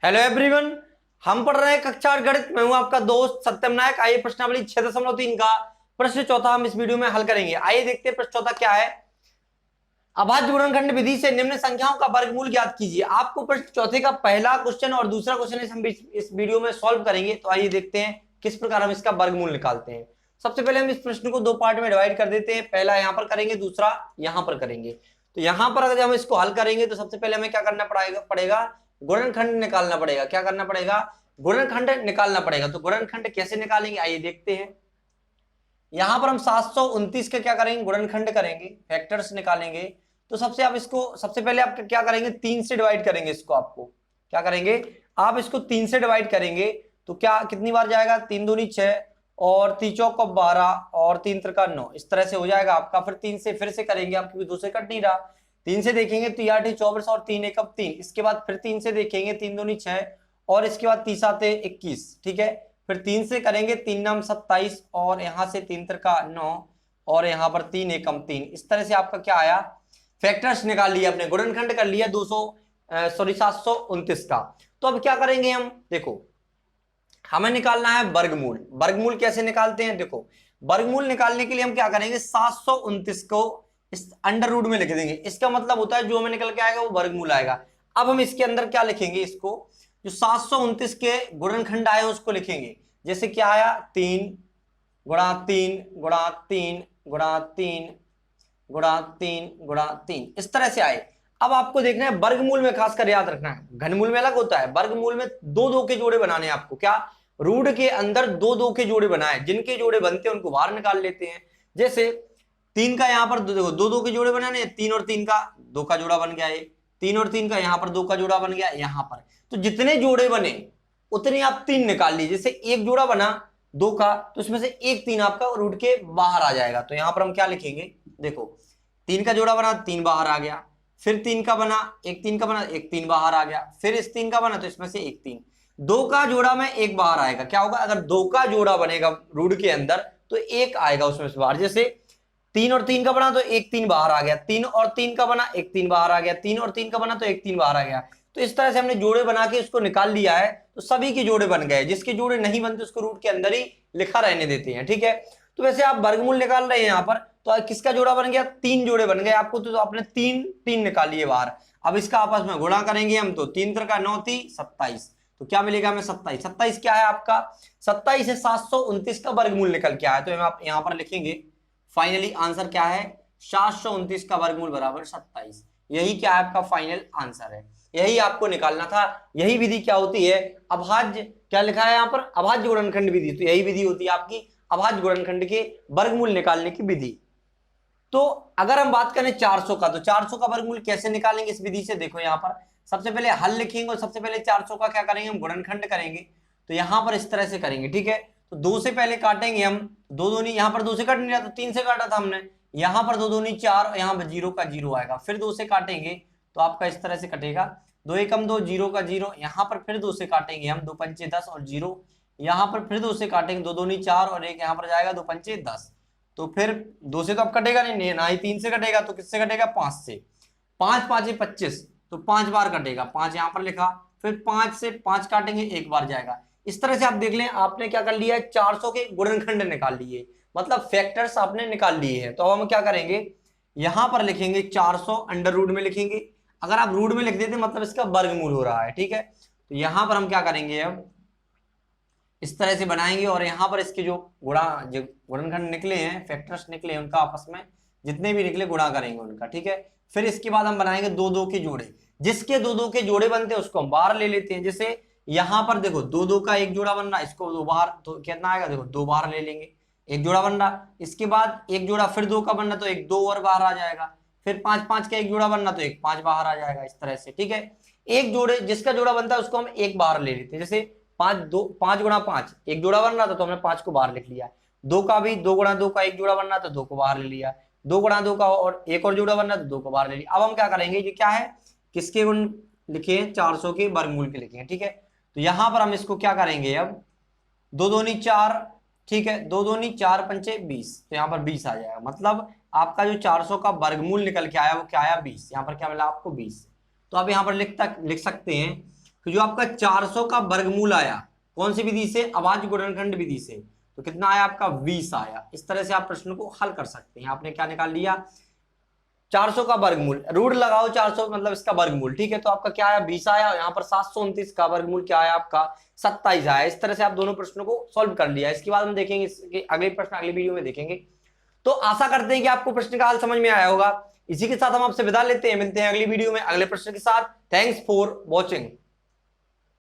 Hello everyone, हम पढ़ रहे हैं कक्षा 8 गणित। मैं हूं आपका दोस्त सत्यम नायक। आइए प्रश्नावली 6.3 का प्रश्न चौथा हम इस वीडियो में हल करेंगे। आइए देखते हैं प्रश्न चौथा क्या है। अभाज्य गुणनखंड विधि से निम्न संख्याओं का वर्गमूल ज्ञात कीजिए। आपको प्रश्न चौथे का पहला क्वेश्चन और दूसरा क्वेश्चन हम इस वीडियो में सॉल्व करेंगे। तो आइए देखते हैं किस प्रकार हम इसका वर्गमूल निकालते हैं। सबसे पहले हम इस प्रश्न को दो पार्ट में डिवाइड कर देते हैं। पहला यहां पर करेंगे, दूसरा यहां पर करेंगे। तो यहां पर अगर हम इसको हल करेंगे तो सबसे पहले हमें क्या करना पड़ेगा, गुणनखंड निकालना पड़ेगा। क्या करना पड़ेगा? गुणनखंड निकालना पड़ेगा। तो गुणनखंड कैसे निकालेंगे आइए देखते हैं। यहां पर हम 729 का क्या करेंगे, गुणनखंड करेंगे, फैक्टर्स निकालेंगे। तो सबसे पहले आप क्या करेंगे, 3 से डिवाइड करेंगे इसको। आपको क्या करेंगे, आप इसको 3 से डिवाइड करेंगे तो क्या कितनी बार जाएगा, 3 दूनी 6 और 3 चौक 12 और 3 त्रिका 9, इस तरह से हो जाएगा आपका। फिर 3 से फिर से करेंगे आप, क्योंकि 2 से कट नहीं रहा। 3 से देखेंगे तो 8 24 और 3 1 3। इसके बाद फिर 3 से देखेंगे, 3 दूनी 6 और इसके बाद 3 7 21, ठीक है। फिर 3 से करेंगे, 3 नाम 27 और यहां से 3 त्रिका 9 और यहां पर 3 एकम 3। इस तरह से आपका क्या आया, फैक्टर्स निकाल लिया अपने, गुणनखंड कर लिया 729 का। तो अब क्या करेंगे हम, देखो हमें निकालना है वर्गमूल। वर्गमूल कैसे निकालते हैं, देखो वर्गमूल निकालने के लिए हम क्या करेंगे, 729 को इस अंडर रूट में लिख देंगे। इसका मतलब होता है जो हमें निकल के आएगा वो वर्गमूल आएगा। अब हम इसके अंदर क्या लिखेंगे, इसको जो 729 के गुणनखंड आए उसको लिखेंगे। जैसे क्या आया, 3 गुणा 3 गुणा 3 गुणा 3 गुणा 3 गुणा 3, इस तरह से आए। अब आपको देखना है वर्गमूल में, खासकर याद रखना है, घनमूल में अलग होता है, वर्गमूल में दो दो के जोड़े बनाने हैं आपको। क्या, रूट के अंदर दो दो के जोड़े बनाए, जिनके जोड़े बनते हैं उनको बाहर निकाल लेते हैं। जैसे 3 का यहाँ पर देखो दो दो के जोड़े बनाने हैं, 3 और 3 का 2 का जोड़ा बन गया, ये 3 और 3 का यहाँ पर 2 का जोड़ा बन गया यहाँ पर। तो जितने जोड़े बने उतने आप 3 निकाल लीजिए। जैसे एक जोड़ा बना 2 का, तो उसमें से एक 3 आपका रूट के बाहर आ जाएगा। तो यहां पर हम क्या लिखेंगे, देखो 3 का जोड़ा बना, 3 बाहर आ गया। फिर 3 का बना, एक 3 का बना, एक 3 बाहर आ गया। फिर इस 3 का बना तो इसमें से एक 3, 2 का जोड़ा में एक बाहर आएगा। क्या होगा, अगर 2 का जोड़ा बनेगा रूट के अंदर तो एक आएगा उसमें से बाहर। जैसे 3 और 3 का बना तो एक 3 बाहर आ गया, 3 और 3 का बना एक 3 बाहर आ गया, 3 और 3 का बना तो एक 3 बाहर आ गया। तो इस तरह से हमने जोड़े बना के उसको निकाल लिया है। तो सभी के जोड़े बन गए। जिसके जोड़े नहीं बनते उसको रूट के अंदर ही लिखा रहने देते हैं, ठीक है। तो वैसे आप वर्गमूल निकाल रहे हैं यहाँ पर, तो किसका जोड़ा बन गया, 3 जोड़े बन गए आपको। तो आपने 3 3 निकालिए बाहर। अब इसका आपस में गुणा करेंगे हम, तो 3 त्रिका 9 27। तो क्या मिलेगा हमें, 27। 27 क्या है आपका, 27 है 729 का वर्गमूल निकल के आया। तो आप यहाँ पर लिखेंगे फाइनली आंसर क्या है, 729 का वर्गमूल बराबर 27। यही क्या है आपका फाइनल आंसर है। यही आपको निकालना था। यही विधि क्या होती है, अभाज्य, क्या लिखा है यहाँ पर, अभाज्य गुणनखंड विधि। तो यही विधि होती है आपकी अभाज्य गुणनखंड के वर्गमूल निकालने की विधि। तो अगर हम बात करें 400 का, तो 400 का वर्गमूल कैसे निकालेंगे इस विधि से, देखो यहाँ पर सबसे पहले हल लिखेंगे और सबसे पहले 400 का क्या करेंगे, हम गुणनखंड करेंगे। तो यहां पर इस तरह से करेंगे, ठीक है। तो 2 से पहले काटेंगे हम, 2 दूनी, यहां पर 2 से कट नहीं रहा तो 3 से काटा था हमने। यहां पर 2 दूनी 4 और यहां पर 0 का 0 आएगा। फिर 2 से काटेंगे तो आपका इस तरह से कटेगा, 2 एकम 2, 0 का 0। यहां पर फिर 2 से काटेंगे हम, 2 पंचे 10 और 0। यहां पर फिर 2 से काटेंगे, 2 दूनी 4 और एक यहां पर जाएगा, 2 पंचे 10। तो फिर 2 से तो अब कटेगा नहीं, ना ही 3 से कटेगा, तो किससे कटेगा, 5 से। 5 5 25, तो 5 बार कटेगा, 5 यहां पर लिखा। फिर 5 से 5 काटेंगे, एक बार जाएगा। इस तरह से आप देख लें, आपने क्या कर लिया है, 400 के गुणनखंड निकाल लिए, मतलब फैक्टर्स आपने निकाल लिए हैं। तो अब हम क्या करेंगे, यहां पर लिखेंगे 400 अंडर रूट में लिखेंगे। अगर आप रूट में लिख देते मतलब इसका वर्गमूल हो रहा है, ठीक है। तो यहां पर हम क्या करेंगे, अब इस तरह से बनाएंगे और यहां पर इसके जो गुणनखंड निकले हैं, फैक्टर्स निकले हैं, उनका आपस में जितने भी निकले गुणा करेंगे उनका, ठीक है। फिर इसके बाद हम बनाएंगे 2 2 के जोड़े। जिसके 2 2 के जोड़े बनते हैं उसको हम बाहर ले लेते हैं। जैसे यहां पर देखो 2 2 का एक जोड़ा बन रहा है, इसको 2 बाहर, तो कितना आएगा, देखो 2 बाहर ले लेंगे, एक जोड़ा बन रहा। इसके बाद एक जोड़ा फिर 2 का बनना, तो एक 2 और बाहर आ जाएगा। फिर 5 5 का एक जोड़ा बनना, तो एक 5 बाहर आ जाएगा, इस तरह से, ठीक है। एक जोड़े जिसका जोड़ा बनता है उसको हम एक बाहर ले लेते हैं। जैसे 5 गुणा 5 एक जोड़ा बन रहा था, तो हमने 5 को बाहर लिख लिया। 2 का भी 2 गुणा 2 का एक जोड़ा बन रहा था, 2 को बाहर ले लिया। 2 गुणा 2 का और एक और जोड़ा बन रहा था, 2 को बाहर ले लिया। अब हम क्या करेंगे, ये क्या है, किसके गुण लिखे, 400 के वर्गमूल के लिखे हैं, ठीक है। तो यहां पर हम इसको क्या करेंगे, अब 2 दूनी 4, ठीक है, 2 दूनी 4 पंचे 20, तो यहाँ पर 20 आ जाएगा। मतलब आपका जो 400 का वर्गमूल निकल के आया वो क्या आया, 20। यहाँ पर क्या मिला आपको, 20। तो आप यहाँ पर लिख सकते हैं कि जो आपका 400 का वर्गमूल आया कौन सी विधि से, अभाज्य गुणनखंड विधि से, तो कितना आया आपका 20 आया। इस तरह से आप प्रश्न को हल कर सकते हैं। आपने क्या निकाल लिया, 400 का वर्गमूल, रूट लगाओ 400 मतलब इसका वर्गमूल, ठीक है, तो आपका क्या आया 20 आया। यहाँ पर 729 का वर्गमूल क्या आया आपका 27 आया। इस तरह से आप दोनों प्रश्नों को सॉल्व कर लिया। इसके बाद हम देखेंगे इसके अगले प्रश्न अगले वीडियो में देखेंगे। तो आशा करते हैं कि आपको प्रश्न का हल समझ में आया होगा। इसी के साथ हम आपसे विदा लेते हैं, मिलते हैं अगली वीडियो में अगले प्रश्न के साथ। Thanks for watching.